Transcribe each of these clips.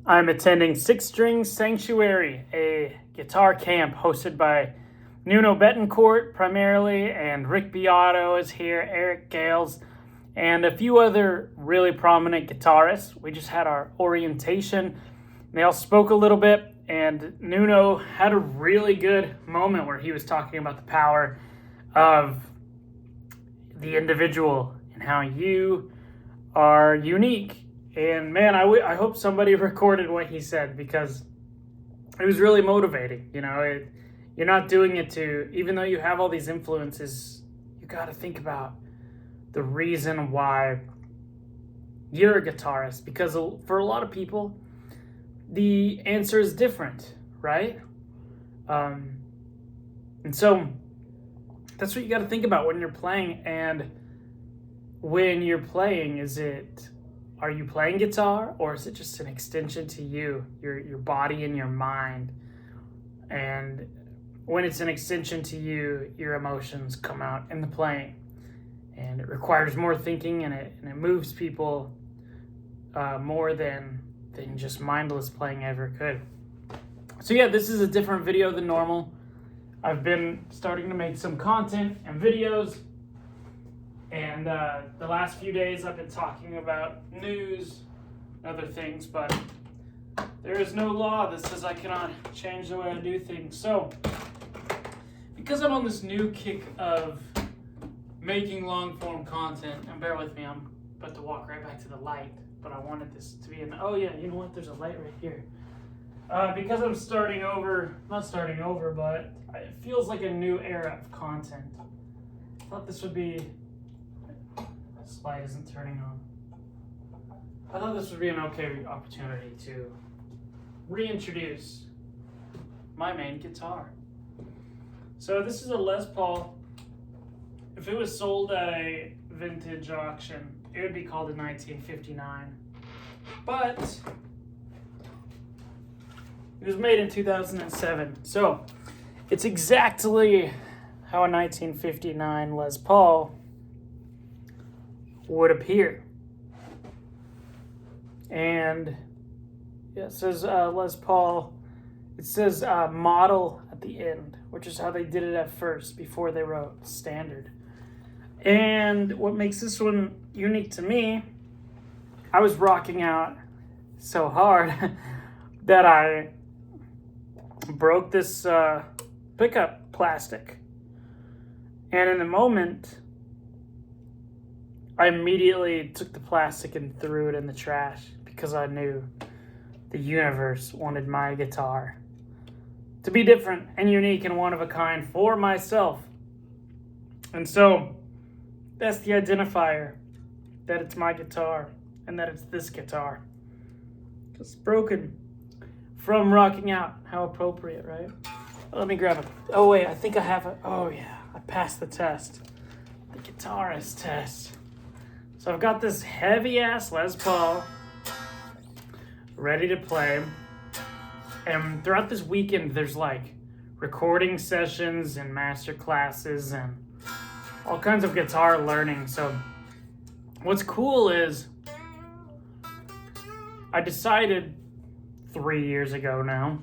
I'm attending Six String Sanctuary, a guitar camp hosted by Nuno Bettencourt primarily, and Rick Beato is here, Eric Gales, and a few other really prominent guitarists. We just had our orientation. They all spoke a little bit, and Nuno had a really good moment where he was talking about the power of the individual and how you are unique. And man, I hope somebody recorded what he said, because it was really motivating. You're not doing it to, even though you have all these influences, you got to think about the reason why you're a guitarist. Because for a lot of people, the answer is different, right? And so that's what you got to think about when you're playing. And when you're playing, are you playing guitar, or is it just an extension to you, your body and your mind? And when it's an extension to you, your emotions come out in the playing, and it requires more thinking, and it moves people more than just mindless playing ever could. So yeah, this is a different video than normal. I've been starting to make some content and videos. And the last few days I've been talking about news and other things, but there is no law that says I cannot change the way I do things. So, because I'm on this new kick of making long-form content, and bear with me, I'm about to walk right back to the light, but I wanted this to be oh yeah, you know what, there's a light right here. Because I'm not starting over, but it feels like a new era of content. I thought this would be... This light isn't turning on. I thought this would be an okay opportunity to reintroduce my main guitar. So this is a Les Paul. If it was sold at a vintage auction, it would be called a 1959. But it was made in 2007. So it's exactly how a 1959 Les Paul would appear. And yeah, it says Les Paul. It says model at the end, which is how they did it at first before they wrote standard. And what makes this one unique to me, I was rocking out so hard that I broke this pickup plastic. And in the moment, I immediately took the plastic and threw it in the trash, because I knew the universe wanted my guitar to be different and unique and one of a kind for myself. And so that's the identifier, that it's my guitar and that it's this guitar. It's broken from rocking out. How appropriate, right? Let me grab it. Oh wait, I think I have it. Oh yeah, I passed the test. The guitarist test. So I've got this heavy-ass Les Paul ready to play. And throughout this weekend, there's like recording sessions and master classes and all kinds of guitar learning. So what's cool is I decided 3 years ago now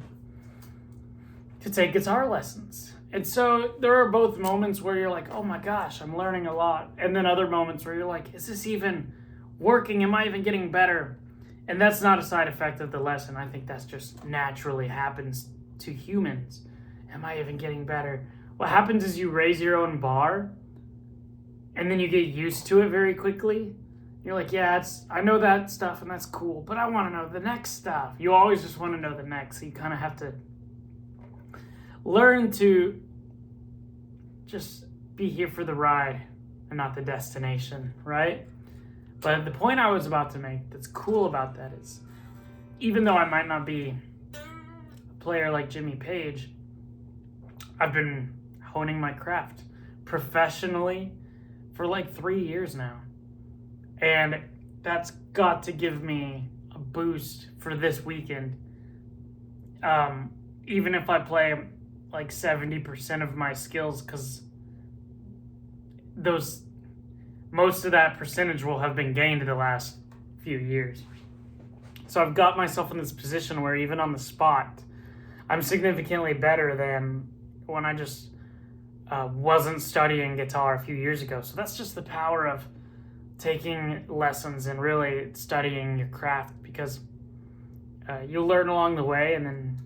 to take guitar lessons. And so there are both moments where you're like, oh my gosh, I'm learning a lot. And then other moments where you're like, is this even working? Am I even getting better? And that's not a side effect of the lesson. I think that's just naturally happens to humans. Am I even getting better? What happens is you raise your own bar, and then you get used to it very quickly. You're like, yeah, I know that stuff and that's cool, but I want to know the next stuff. You always just want to know the next. So you kind of have to learn to just be here for the ride and not the destination, right? But the point I was about to make that's cool about that is, even though I might not be a player like Jimmy Page, I've been honing my craft professionally for like 3 years now. And that's got to give me a boost for this weekend. Even if I play like 70% of my skills, because most of that percentage will have been gained in the last few years. So I've got myself in this position where even on the spot, I'm significantly better than when I just wasn't studying guitar a few years ago. So that's just the power of taking lessons and really studying your craft, because you'll learn along the way, and then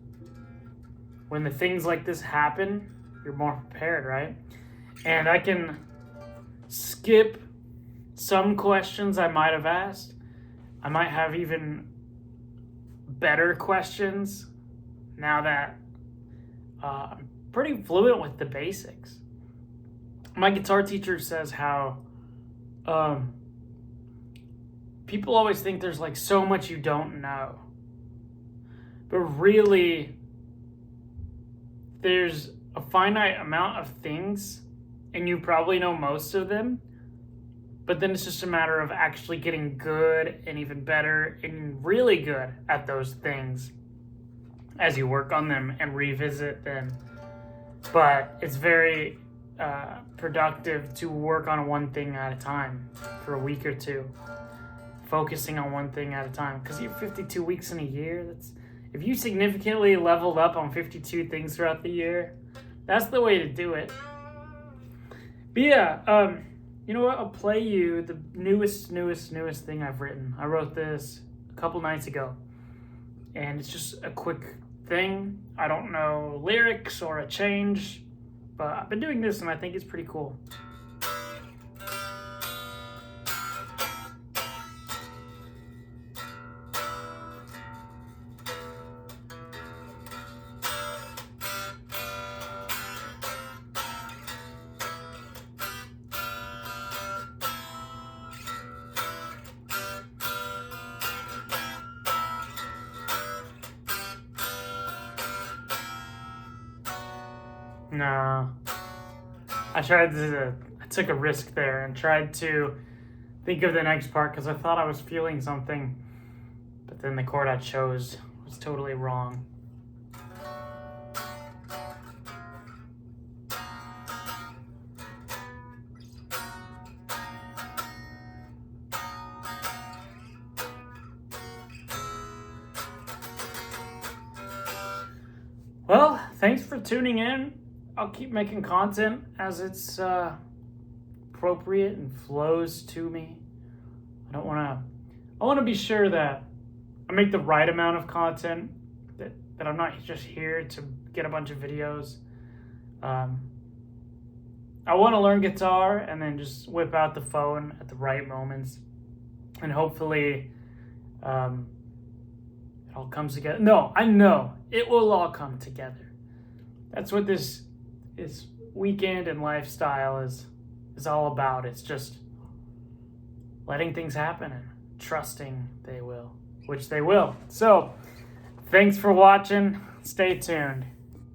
when the things like this happen, you're more prepared, right? And I can skip some questions I might have asked. I might have even better questions now that I'm pretty fluent with the basics. My guitar teacher says how people always think there's like so much you don't know. But really, there's a finite amount of things, and you probably know most of them. But then it's just a matter of actually getting good and even better and really good at those things as you work on them and revisit them. But it's very productive to work on one thing at a time for a week or two, focusing on one thing at a time, because you have 52 weeks in a year. If you significantly leveled up on 52 things throughout the year, that's the way to do it. But yeah, you know what? I'll play you the newest thing I've written. I wrote this a couple nights ago, and it's just a quick thing. I don't know lyrics or a change, but I've been doing this and I think it's pretty cool. No, I took a risk there and tried to think of the next part because I thought I was feeling something, but then the chord I chose was totally wrong. Well, thanks for tuning in. I'll keep making content as it's appropriate and flows to me. I want to be sure that I make the right amount of content, that I'm not just here to get a bunch of videos. I want to learn guitar and then just whip out the phone at the right moments, and hopefully it all comes together. No, I know it will all come together. That's what this weekend and lifestyle is all about. It's just letting things happen and trusting they will, which they will. So, thanks for watching. Stay tuned.